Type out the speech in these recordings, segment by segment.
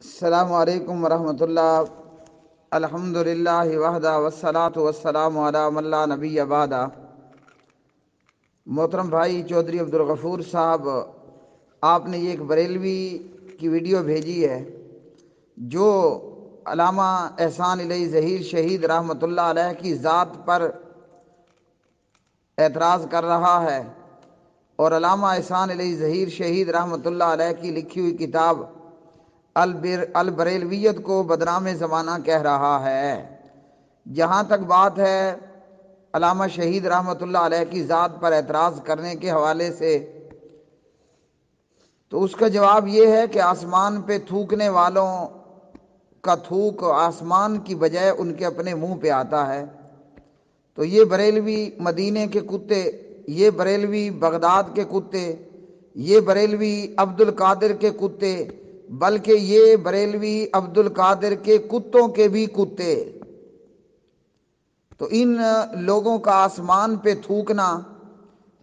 السلام علیکم ورحمۃ اللہ۔ الحمدللہ وحدہ والصلاۃ والسلام علی من لا نبی بعدہ۔ محترم بھائی چودھری عبدالغفور صاحب، آپ نے یہ ایک بریلوی کی ویڈیو بھیجی ہے جو علامہ احسان علیہ ظہیر شہید رحمۃ اللہ علیہ کی ذات پر اعتراض کر رہا ہے، اور علامہ احسان علیہ ظہیر شہید رحمۃ اللہ علیہ کی لکھی ہوئی کتاب البریلویت کو بدنام زمانہ کہہ رہا ہے۔ جہاں تک بات ہے علامہ شہید رحمۃ اللہ علیہ کی ذات پر اعتراض کرنے کے حوالے سے، تو اس کا جواب یہ ہے کہ آسمان پہ تھوکنے والوں کا تھوک آسمان کی بجائے ان کے اپنے منہ پہ آتا ہے۔ تو یہ بریلوی مدینے کے کتے، یہ بریلوی بغداد کے کتے، یہ بریلوی عبد القادر کے کتے، بلکہ یہ بریلوی عبد القادر کے کتوں کے بھی کتے، تو ان لوگوں کا آسمان پہ تھوکنا،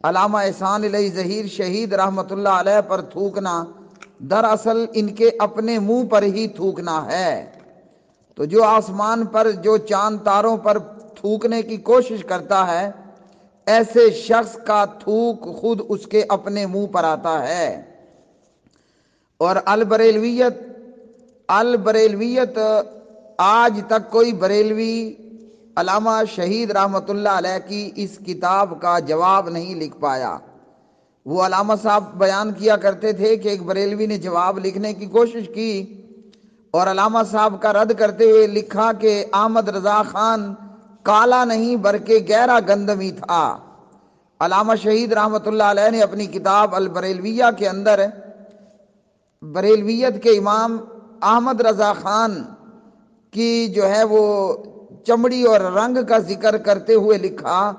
علامہ احسان علیہ ظہیر شہید رحمۃ اللہ علیہ پر تھوکنا، دراصل ان کے اپنے منہ پر ہی تھوکنا ہے۔ تو جو آسمان پر، جو چاند تاروں پر تھوکنے کی کوشش کرتا ہے، ایسے شخص کا تھوک خود اس کے اپنے منہ پر آتا ہے۔ اور البریلویت آج تک کوئی بریلوی علامہ شہید رحمۃ اللہ علیہ کی اس کتاب کا جواب نہیں لکھ پایا۔ وہ علامہ صاحب بیان کیا کرتے تھے کہ ایک بریلوی نے جواب لکھنے کی کوشش کی اور علامہ صاحب کا رد کرتے ہوئے لکھا کہ احمد رضا خان کالا نہیں بلکہ گہرا گندمی تھا۔ علامہ شہید رحمۃ اللہ علیہ نے اپنی کتاب البریلویہ کے اندر بریلویت کے امام احمد رضا خان کی جو ہے وہ چمڑی اور رنگ کا ذکر کرتے ہوئے لکھا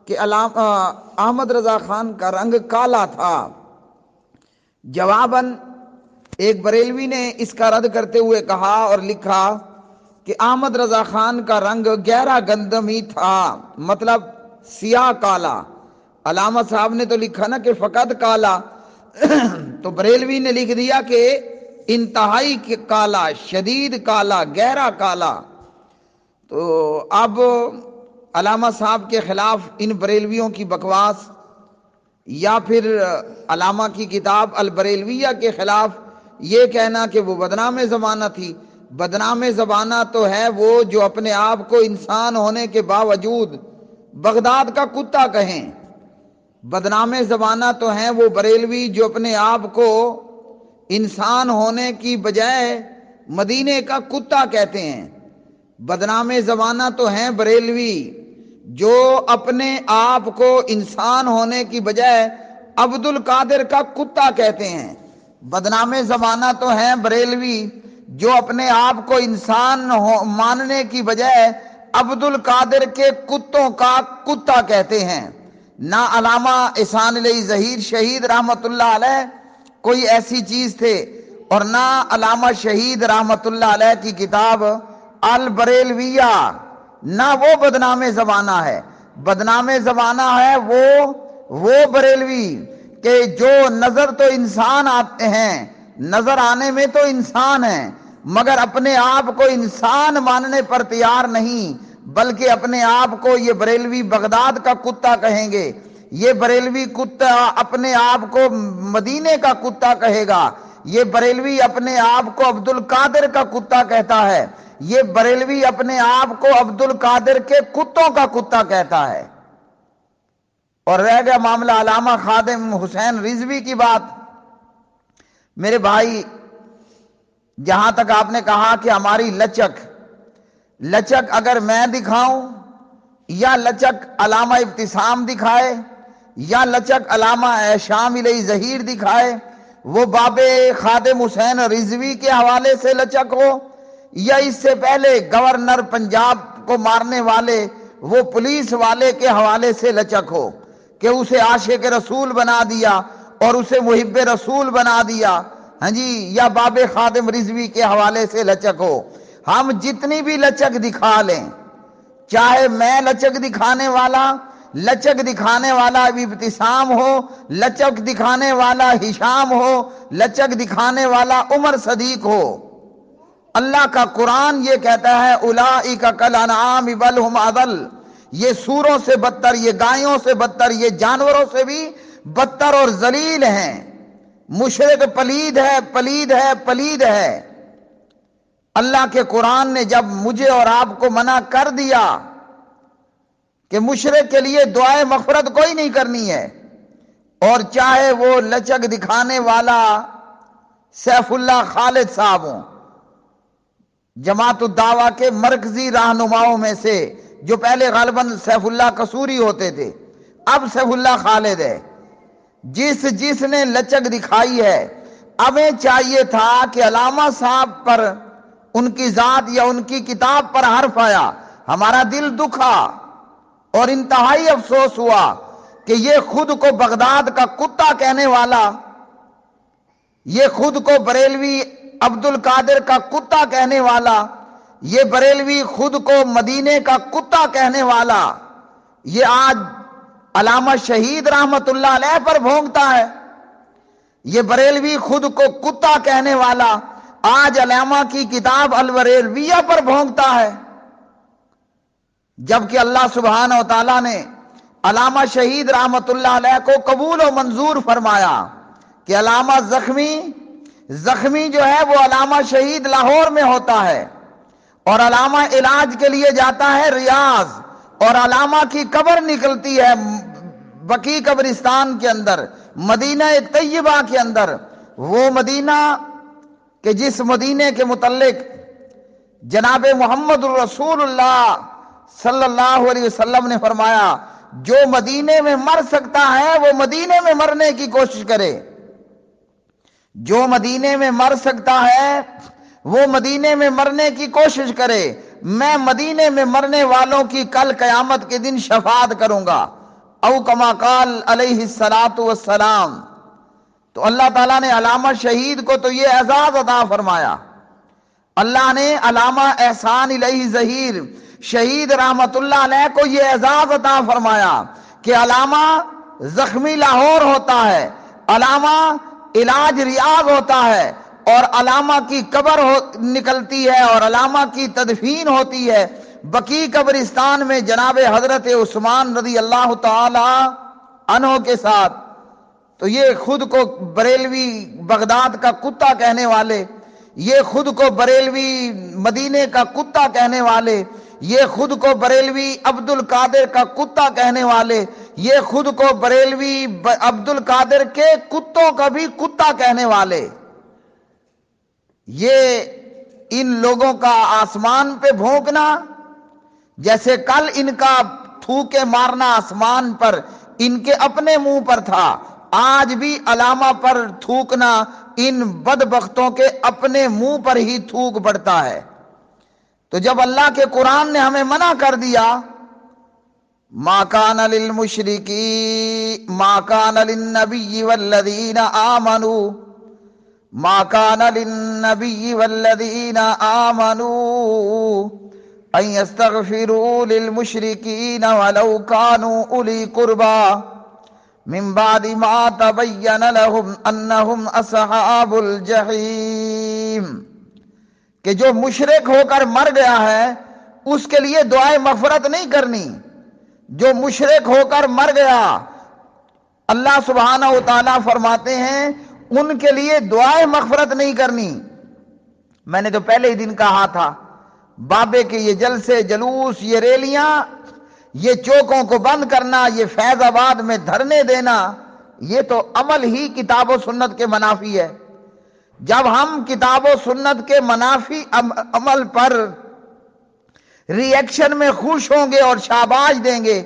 کہ احمد رضا خان کا رنگ کالا تھا۔ جواباً ایک بریلوی نے اس کا رد کرتے ہوئے کہا اور لکھا کہ احمد رضا خان کا رنگ گہرا گندمی تھا، مطلب سیاہ کالا۔ علامہ صاحب نے تو لکھا نا کہ فقط کالا، تو بریلوی نے لکھ دیا کہ انتہائی کالا، شدید کالا، گہرا کالا۔ تو اب علامہ صاحب کے خلاف ان بریلویوں کی بکواس، یا پھر علامہ کی کتاب البریلویہ کے خلاف یہ کہنا کہ وہ بدنام زمانہ تھی۔ بدنام زمانہ تو ہے وہ جو اپنے آپ کو انسان ہونے کے باوجود بغداد کا کتا کہیں۔ بدنام زمانہ تو ہیں وہ بریلوی جو اپنے آپ کو انسان ہونے کی بجائے مدینے کا کتا کہتے ہیں۔ بدنام زمانہ تو ہیں بریلوی جو اپنے آپ کو انسان ہونے کی بجائے عبد القادر کا کتا کہتے ہیں۔ بدنام زمانہ تو ہیں بریلوی جو اپنے آپ کو انسان ماننے کی بجائے عبد القادر کے کتوں کا کتا کہتے ہیں۔ نہ علامہ احسان علیہ ظہیر شہید رحمۃ اللہ علیہ کوئی ایسی چیز تھے، اور نہ علامہ شہید رحمۃ اللہ علیہ کی کتاب البریلویہ، نہ وہ بدنام زمانہ ہے۔ بدنام زمانہ ہے وہ بریلوی کہ جو نظر تو انسان آتے ہیں، نظر آنے میں تو انسان ہیں، مگر اپنے آپ کو انسان ماننے پر تیار نہیں، بلکہ اپنے آپ کو یہ بریلوی بغداد کا کتا کہیں گے، یہ بریلوی کتا اپنے آپ کو مدینے کا کتا کہے گا، یہ بریلوی اپنے آپ کو عبد القادر کا کتا کہتا ہے، یہ بریلوی اپنے آپ کو عبد القادر کے کتوں کا کتا کہتا ہے۔ اور رہ گیا معاملہ علامہ خادم حسین رضوی کی بات، میرے بھائی جہاں تک آپ نے کہا کہ ہماری لچک اگر میں دکھاؤں، یا لچک علامہ ابتسام دکھائے، یا لچک علامہ احسان علیہ ظہیر دکھائے، وہ باب خادم حسین رضوی کے حوالے سے لچک ہو، یا اس سے پہلے گورنر پنجاب کو مارنے والے وہ پولیس والے کے حوالے سے لچک ہو کہ اسے عاشق رسول بنا دیا اور اسے محب رسول بنا دیا، ہاں جی، یا باب خادم رضوی کے حوالے سے لچک ہو، ہم جتنی بھی لچک دکھا لیں، چاہے میں لچک دکھانے والا ابتسام ہو، لچک دکھانے والا ہشام ہو، لچک دکھانے والا عمر صدیق ہو، اللہ کا قرآن یہ کہتا ہے اولئک کالانعام بل ہم اضل، یہ سوروں سے بدتر، یہ گایوں سے بدتر، یہ جانوروں سے بھی بدتر اور ذلیل ہیں۔ مشرک پلید ہے، پلید ہے، پلید ہے۔ اللہ کے قرآن نے جب مجھے اور آپ کو منع کر دیا کہ مشرک کے لیے دعائے مغفرت کوئی نہیں کرنی ہے، اور چاہے وہ لچک دکھانے والا سیف اللہ خالد صاحب ہوں، جماعت الدعویٰ کے مرکزی رہنماؤں میں سے، جو پہلے غالباً سیف اللہ قصوری ہوتے تھے، اب سیف اللہ خالد ہے، جس نے لچک دکھائی ہے، ہمیں چاہیے تھا کہ علامہ صاحب پر، ان کی ذات یا ان کی کتاب پر حرف آیا، ہمارا دل دکھا اور انتہائی افسوس ہوا کہ یہ خود کو بغداد کا کتا کہنے والا، یہ خود کو بریلوی عبد القادر کا کتا کہنے والا، یہ بریلوی خود کو مدینے کا کتا کہنے والا، یہ آج علامہ شہید رحمت اللہ علیہ پر بھونکتا ہے۔ یہ بریلوی خود کو کتا کہنے والا آج علامہ کی کتاب البریلویہ پر بھونکتا ہے، جبکہ اللہ سبحانہ و تعالیٰ نے علامہ شہید رحمت اللہ علیہ کو قبول و منظور فرمایا کہ علامہ زخمی جو ہے وہ علامہ شہید لاہور میں ہوتا ہے، اور علامہ علاج کے لیے جاتا ہے ریاض، اور علامہ کی قبر نکلتی ہے بقیع قبرستان کے اندر، مدینہ طیبہ کے اندر، وہ مدینہ کہ جس مدینے کے متعلق جناب محمد الرسول اللہ صلی اللہ علیہ وسلم نے فرمایا جو مدینے میں مر سکتا ہے وہ مدینے میں مرنے کی کوشش کرے، جو مدینے میں مر سکتا ہے وہ مدینے میں مرنے کی کوشش کرے، میں مدینے میں مرنے والوں کی کل قیامت کے دن شفاعت کروں گا، او کما قال علیہ الصلاۃ والسلام۔ تو اللہ تعالیٰ نے علامہ شہید کو تو یہ اعزاز عطا فرمایا، اللہ نے علامہ احسان الہی ظہیر شہید رحمت اللہ علیہ کو یہ اعزاز عطا فرمایا کہ علامہ زخمی لاہور ہوتا ہے، علامہ علاج ریاض ہوتا ہے، اور علامہ کی قبر نکلتی ہے اور علامہ کی تدفین ہوتی ہے بقیع قبرستان میں جناب حضرت عثمان رضی اللہ تعالی عنہ کے ساتھ۔ تو یہ خود کو بریلوی بغداد کا کتا کہنے والے، یہ خود کو بریلوی مدینے کا کتا کہنے والے، یہ خود کو بریلوی عبد القادر کا کتا کہنے والے، یہ خود کو بریلوی عبد القادر کے کتوں کا بھی کتا کہنے والے، یہ ان لوگوں کا آسمان پہ بھونکنا، جیسے کل ان کا تھوکے مارنا آسمان پر ان کے اپنے منہ پر تھا، آج بھی علامہ پر تھوکنا ان بدبختوں کے اپنے منہ پر ہی تھوک پڑتا ہے۔ تو جب اللہ کے قرآن نے ہمیں منع کر دیا، ما کان للمشرکی ما کان للنبی والذین آمنوا ما کان للنبی والذین آمنوا ان یستغفروا للمشرکین ولو کانوا اولی قربا من بعد ما تبین لهم انہم اصحاب الجحیم، کہ جو مشرک ہو کر مر گیا ہے اس کے لیے دعائے مغفرت نہیں کرنی، جو مشرک ہو کر مر گیا اللہ سبحانہ و تعالیٰ فرماتے ہیں ان کے لیے دعائے مغفرت نہیں کرنی۔ میں نے تو پہلے ہی دن کہا تھا بابے کے یہ جلسے جلوس، یہ ریلیاں، یہ چوکوں کو بند کرنا، یہ فیض آباد میں دھرنے دینا، یہ تو عمل ہی کتاب و سنت کے منافی ہے۔ جب ہم کتاب و سنت کے منافی عمل پر ری ایکشن میں خوش ہوں گے اور شاباش دیں گے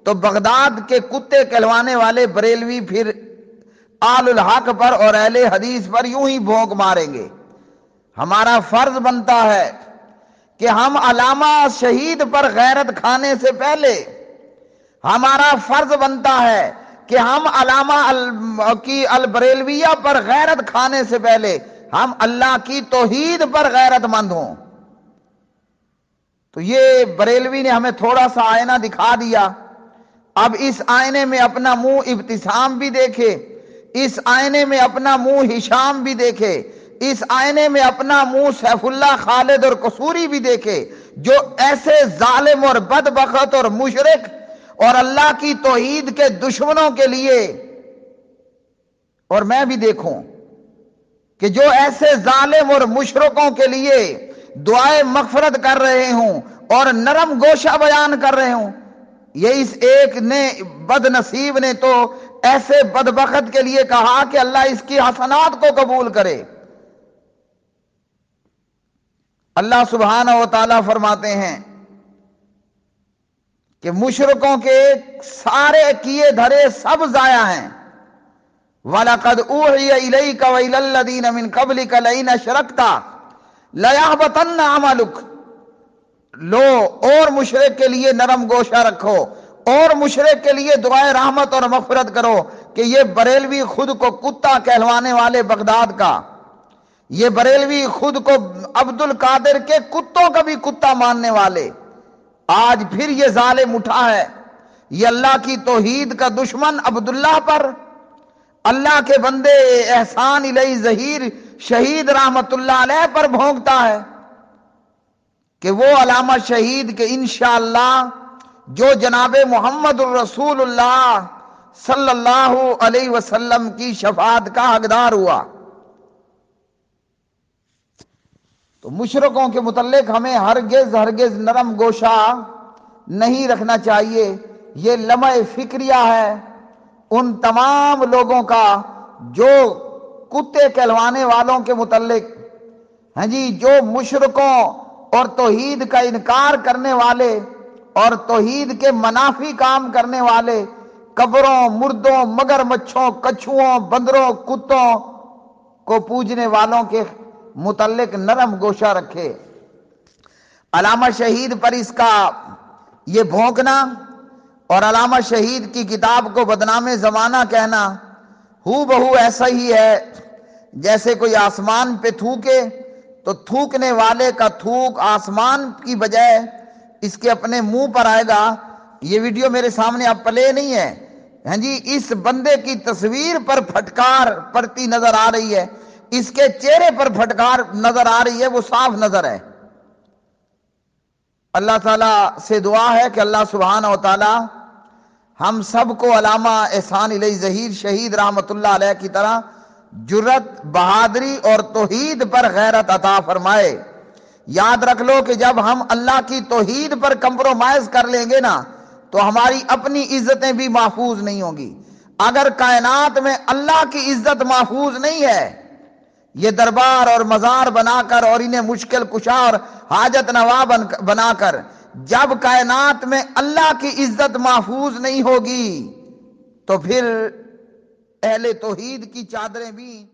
تو بغداد کے کتے کہلوانے والے بریلوی پھر آل الحق پر اور اہل حدیث پر یوں ہی بھونک ماریں گے۔ ہمارا فرض بنتا ہے کہ ہم علامہ شہید پر غیرت کھانے سے پہلے، ہمارا فرض بنتا ہے کہ ہم علامہ کی البریلویہ پر غیرت کھانے سے پہلے ہم اللہ کی توحید پر غیرت مند ہوں۔ تو یہ بریلوی نے ہمیں تھوڑا سا آئینہ دکھا دیا، اب اس آئینے میں اپنا منہ ابتسام بھی دیکھے، اس آئینے میں اپنا منہ ہشام بھی دیکھے، اس آئینے میں اپنا منہ سیف اللہ خالد اور قصوری بھی دیکھے جو ایسے ظالم اور بدبخت اور مشرک اور اللہ کی توحید کے دشمنوں کے لیے، اور میں بھی دیکھوں کہ جو ایسے ظالم اور مشرکوں کے لیے دعائے مغفرت کر رہے ہوں اور نرم گوشہ بیان کر رہے ہوں، یہ اس ایک نے بد نصیب نے تو ایسے بدبخت کے لیے کہا کہ اللہ اس کی حسنات کو قبول کرے۔ اللہ سبحانہ و تعالیٰ فرماتے ہیں کہ مشرکوں کے سارے کیے دھرے سب ضائع ہیں۔ وَلَقَدْ أُوحِيَ إِلَيْكَ وَإِلَى الَّذِينَ مِن قَبْلِكَ لَئِنْ أَشْرَكْتَ لَيَحْبَطَنَّ عَمَلُكَ۔ لو اور مشرک کے لیے نرم گوشہ رکھو اور مشرک کے لیے دعائے رحمت اور مغفرت کرو کہ یہ بریلوی خود کو کتا کہلوانے والے بغداد کا، یہ بریلوی خود کو عبد القادر کے کتوں کا بھی کتا ماننے والے، آج پھر یہ ظالم اٹھا ہے، یہ اللہ کی توحید کا دشمن عبداللہ پر، اللہ کے بندے احسان الیہ ظہیر شہید رحمت اللہ علیہ پر بھونکتا ہے کہ وہ علامہ شہید کے انشاءاللہ جو جناب محمد الرسول اللہ صلی اللہ علیہ وسلم کی شفاعت کا حقدار ہوا۔ تو مشرکوں کے متعلق ہمیں ہرگز نرم گوشہ نہیں رکھنا چاہیے۔ یہ لمحہ فکریہ ہے ان تمام لوگوں کا جو کتے کہلوانے والوں کے متعلق ہیں جی، جو مشرکوں اور توحید کا انکار کرنے والے اور توحید کے منافی کام کرنے والے قبروں، مردوں، مگر مچھوں، کچھوؤں، بندروں، کتوں کو پوجنے والوں کے متعلق نرم گوشہ رکھے۔ علامہ شہید پر اس کا یہ بھونکنا اور علامہ شہید کی کتاب کو بدنام زمانہ کہنا ہو بہو ایسا ہی ہے جیسے کوئی آسمان پہ تھوکے تو تھوکنے والے کا تھوک آسمان کی بجائے اس کے اپنے منہ پر آئے گا۔ یہ ویڈیو میرے سامنے اب پلے نہیں ہے، ہاں جی، اس بندے کی تصویر پر پھٹکار پڑتی نظر آ رہی ہے، اس کے چہرے پر پھٹکار نظر آ رہی ہے، وہ صاف نظر ہے۔ اللہ تعالیٰ سے دعا ہے کہ اللہ سبحانہ و تعالیٰ ہم سب کو علامہ احسان الیہ ظہیر شہید رحمت اللہ علیہ کی طرح جرت، بہادری اور توحید پر غیرت عطا فرمائے۔ یاد رکھ لو کہ جب ہم اللہ کی توحید پر کمپرومائز کر لیں گے نا تو ہماری اپنی عزتیں بھی محفوظ نہیں ہوں گی۔ اگر کائنات میں اللہ کی عزت محفوظ نہیں ہے، یہ دربار اور مزار بنا کر اور انہیں مشکل کشا اور حاجت نوا بنا کر جب کائنات میں اللہ کی عزت محفوظ نہیں ہوگی تو پھر اہل توحید کی چادریں بھی